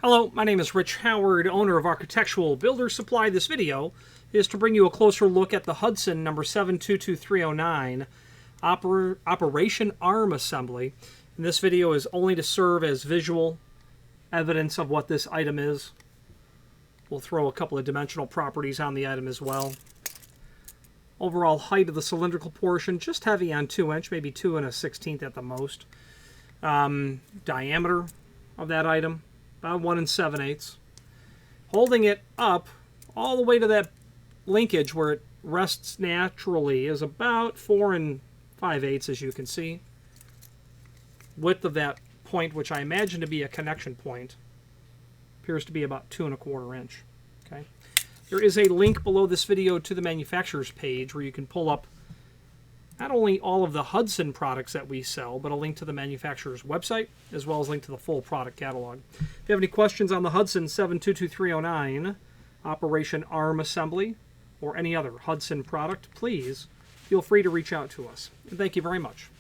Hello, my name is Rich Howard, owner of Architectural Builder Supply. This video is to bring you a closer look at the Hudson number 722309 Operation Arm Assembly. And this video is only to serve as visual evidence of what this item is. We'll throw a couple of dimensional properties on the item as well. Overall height of the cylindrical portion, just heavy on 2 inch, maybe 2 1/16 at the most. Diameter of that item, about 1 7/8. Holding it up all the way to that linkage where it rests naturally is about 4 5/8, as you can see. Width of that point, which I imagine to be a connection point, appears to be about 2 1/4 inch. Okay. There is a link below this video to the manufacturer's page where you can pull up not only all of the Hudson products that we sell, but a link to the manufacturer's website, as well as a link to the full product catalog. If you have any questions on the Hudson 722309 Operation Arm Assembly or any other Hudson product, please feel free to reach out to us. And thank you very much.